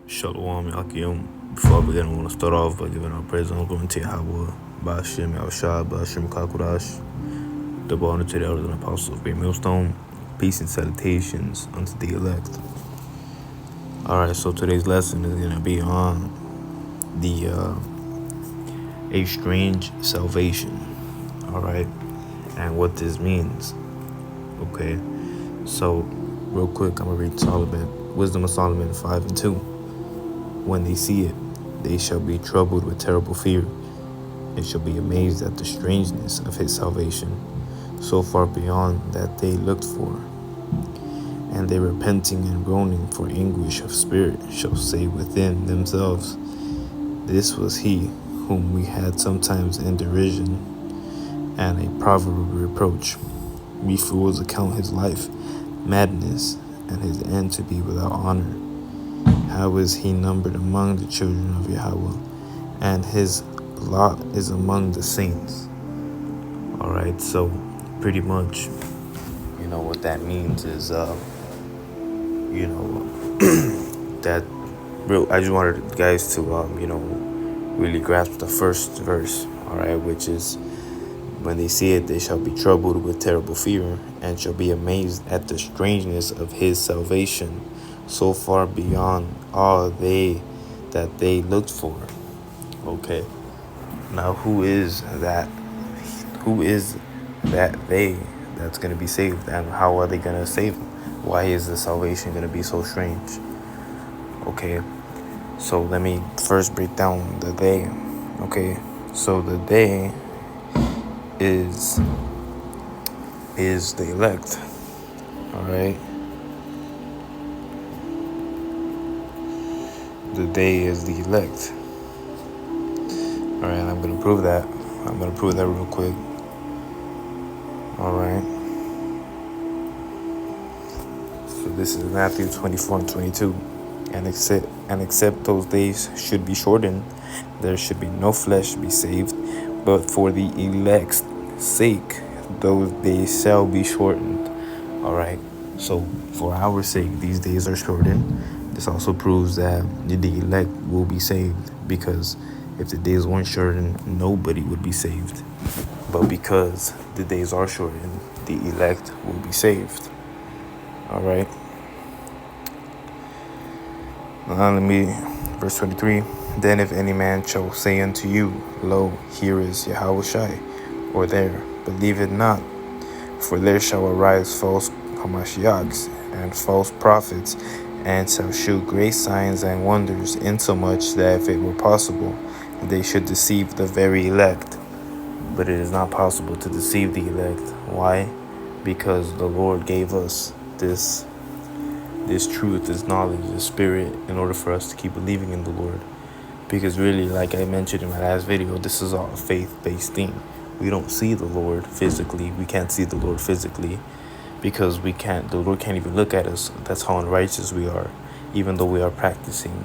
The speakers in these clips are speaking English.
Shalom Yakim. Before I begin, I want to start off by giving our praise and glory to Yahweh, Ba'ashem Yahushua, Ba'ashem Kakudash, the honor to the elders and apostles of Great Millstone. Peace and salutations unto the elect. Alright, so today's lesson is going to be on the a strange salvation. Alright, and what this means. Okay, so real quick, I'm going to read Wisdom of Solomon 5:2. When they see it, they shall be troubled with terrible fear, and shall be amazed at the strangeness of his salvation, so far beyond that they looked for. And they repenting and groaning for anguish of spirit shall say within themselves, this was he whom we had sometimes in derision, and a proverb of reproach. We fools account his life madness, and his end to be without honor. How is he numbered among the children of Yahweh, and his lot is among the saints. Alright, so pretty much, what that means is, that I just wanted you guys to, really grasp the first verse, alright, which is, when they see it, they shall be troubled with terrible fear, and shall be amazed at the strangeness of his salvation, so far beyond all that they looked for. Okay. Now who is that? Who is that they that's going to be saved, and how are they going to save them? Why is the salvation going to be so strange? Okay. So let me first break down the they. Okay. So the they is the elect. All right. The day is the elect. Alright, I'm going to prove that. I'm going to prove that real quick. Alright. So this is Matthew 24:22. And except those days should be shortened, there should be no flesh be saved, but for the elect's sake, those days shall be shortened. Alright. So for our sake, these days are shortened. This also proves that the elect will be saved, because if the days weren't shortened, nobody would be saved. But because the days are shortened, the elect will be saved. All right. Now verse 23. Then if any man shall say unto you, lo, here is Yahushua, or there, believe it not. For there shall arise false Hamashiachs and false prophets, and shall shew great signs and wonders, insomuch that if it were possible, they should deceive the very elect. But it is not possible to deceive the elect. Why? Because the Lord gave us this truth, this knowledge, this spirit, in order for us to keep believing in the Lord. Because really, like I mentioned in my last video, this is all a faith-based thing. We don't see the Lord physically. We can't see the Lord physically, because the Lord can't even look at us. That's how unrighteous we are, even though we are practicing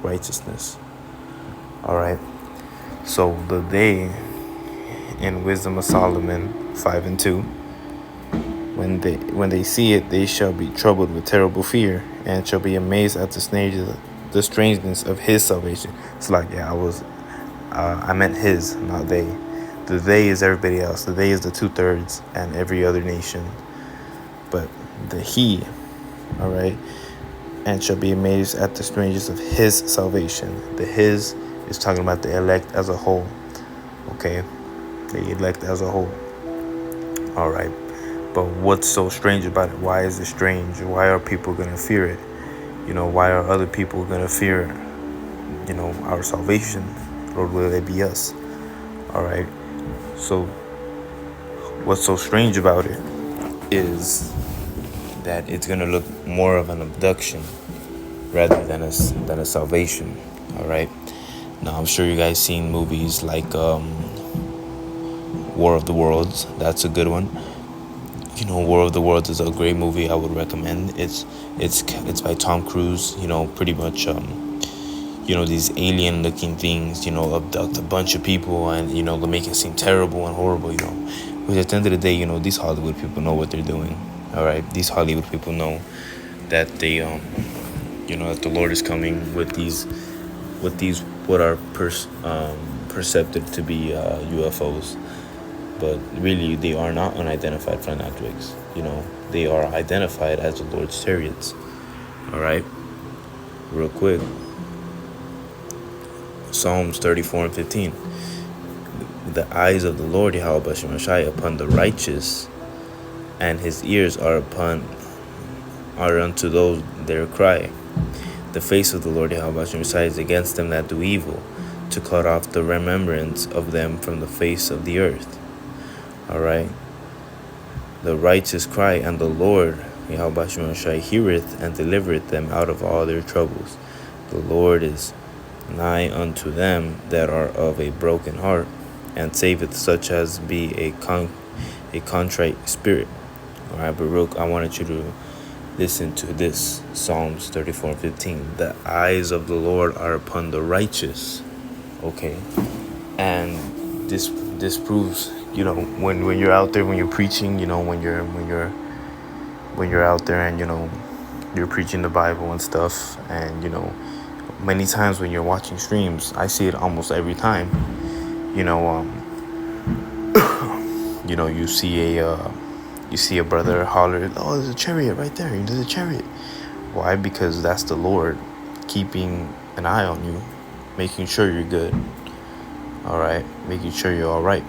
righteousness. Alright. So the day in Wisdom of Solomon 5:2, when they see it, they shall be troubled with terrible fear, and shall be amazed at the strangeness of his salvation. It's like, I meant his, not they. The they is everybody else. The they is the 2/3 and every other nation. But the he, all right, and shall be amazed at the strangeness of his salvation. The his is talking about the elect as a whole. Okay, the elect as a whole. All right, but what's so strange about it? Why is it strange? Why are people going to fear it? Why are other people going to fear, our salvation? Or will it be us? All right, so what's so strange about it is that it's going to look more of an abduction rather than a salvation. All right. Now, I'm sure you guys seen movies like War of the Worlds. That's a good one. War of the Worlds is a great movie. I would recommend. It's by Tom Cruise. Pretty much these alien looking things abduct a bunch of people, and they make it seem terrible and horrible. But at the end of the day, these Hollywood people know what they're doing. All right, these Hollywood people know that they that the Lord is coming with these what are percepted to be UFOs, but really they are not unidentified flying objects. They are identified as the Lord's chariots. All right, real quick, Psalms 34:15. The eyes of the Lord Yahweh Bashem Ashai upon the righteous, and his ears are unto those their cry. The face of the Lord Yahweh Bashem Ashai is against them that do evil, to cut off the remembrance of them from the face of the earth. All right. The righteous cry, and the Lord Yahweh Bashem Ashai heareth and delivereth them out of all their troubles. The Lord is nigh unto them that are of a broken heart, and saveth such as be a contrite spirit. All right, but I wanted you to listen to this, Psalms 34:15. The eyes of the Lord are upon the righteous. Okay, and this proves, when you're out there, when you're preaching, when you're out there and you're preaching the Bible and stuff, and many times when you're watching streams, I see it almost every time. You see a brother holler, "Oh, there's a chariot right there. There's a chariot." Why? Because that's the Lord keeping an eye on you, making sure you're good. All right, making sure you're all right.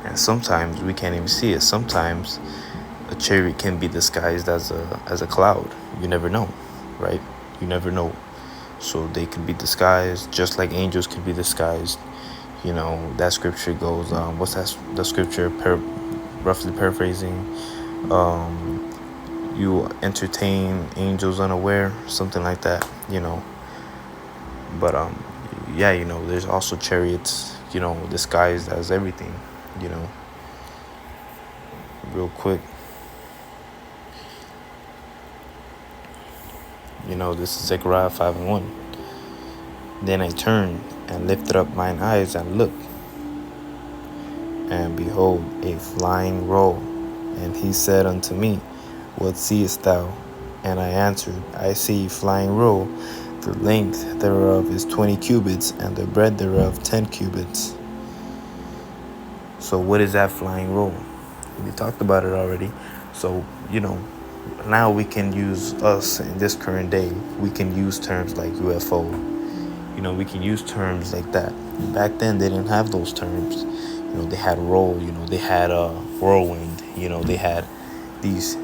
And sometimes we can't even see it. Sometimes a chariot can be disguised as a cloud. You never know, right? You never know. So they can be disguised just like angels can be disguised. That scripture goes, what's that? The scripture, roughly paraphrasing, you entertain angels unaware, something like that, But there's also chariots, disguised as everything, Real quick. This is Zechariah 5:1. Then I turned and lifted up mine eyes and looked, and behold, a flying roll. And he said unto me, What seest thou? And I answered, I see a flying roll. The length thereof is 20 cubits, and the breadth thereof 10 cubits. So what is that flying roll? We talked about it already. So, now we can use, us in this current day, we can use terms like UFO. We can use terms like that. Back then, they didn't have those terms. They had roll, they had whirlwind, they had these.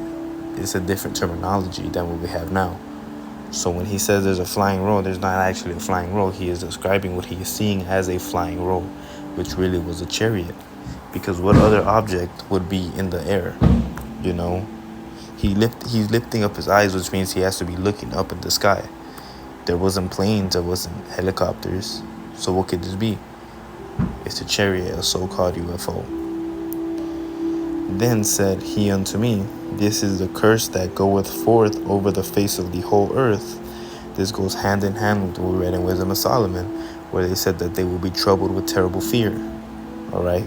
It's a different terminology than what we have now. So when he says there's a flying roll, there's not actually a flying roll. He is describing what he is seeing as a flying roll, which really was a chariot. Because what other object would be in the air? He's lifting up his eyes, which means he has to be looking up at the sky. There wasn't planes, there wasn't helicopters. So what could this be? It's a chariot, a so-called UFO. Then said he unto me, This is the curse that goeth forth over the face of the whole earth. This goes hand in hand with what we read in Wisdom of Solomon, where they said that they will be troubled with terrible fear. All right.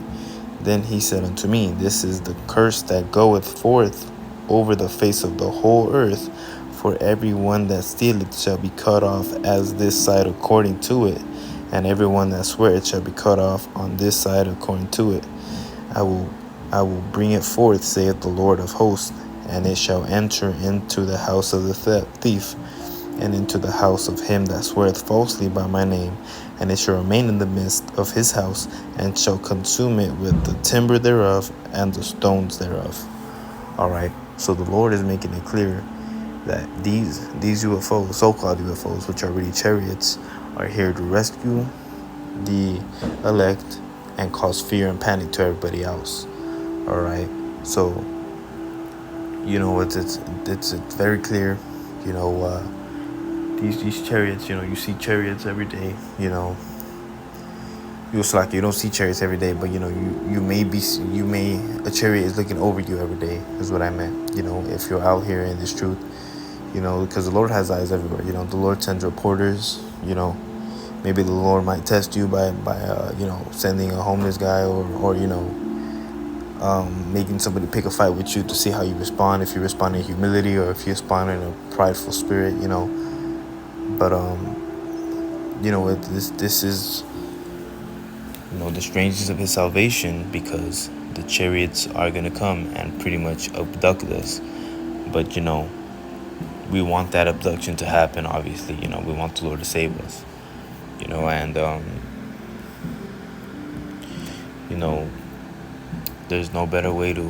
Then he said unto me, This is the curse that goeth forth over the face of the whole earth. For every one that stealeth shall be cut off as this side according to it, and every one that sweareth shall be cut off on this side according to it. I will bring it forth, saith the Lord of hosts, and it shall enter into the house of the thief, and into the house of him that sweareth falsely by my name, and it shall remain in the midst of his house, and shall consume it with the timber thereof and the stones thereof. All right, so the Lord is making it clear that these UFOs, so-called UFOs, which are really chariots, are here to rescue the elect and cause fear and panic to everybody else. All right, so it's very clear. These chariots. You see chariots every day. It's like you don't see chariots every day, but a chariot is looking over you every day. Is what I meant. If you're out here in this truth, because the Lord has eyes everywhere. The Lord sends reporters. Maybe the Lord might test you by sending a homeless guy or making somebody pick a fight with you to see how you respond. If you respond in humility or if you respond in a prideful spirit, But this is the strangeness of his salvation, because the chariots are gonna come and pretty much abduct us. But we want that abduction to happen. Obviously, we want the Lord to save us. And there's no better way to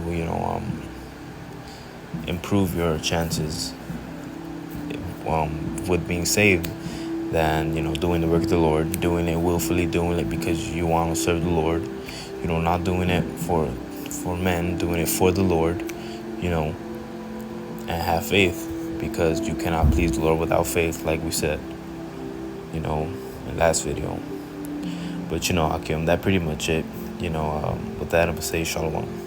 improve your chances with being saved than doing the work of the Lord, doing it willfully, doing it because you want to serve the Lord. Not doing it for men, doing it for the Lord. And have faith, because you cannot please the Lord without faith, like we said in last video. But Hakim, that pretty much it. With that, I'm gonna say shalom.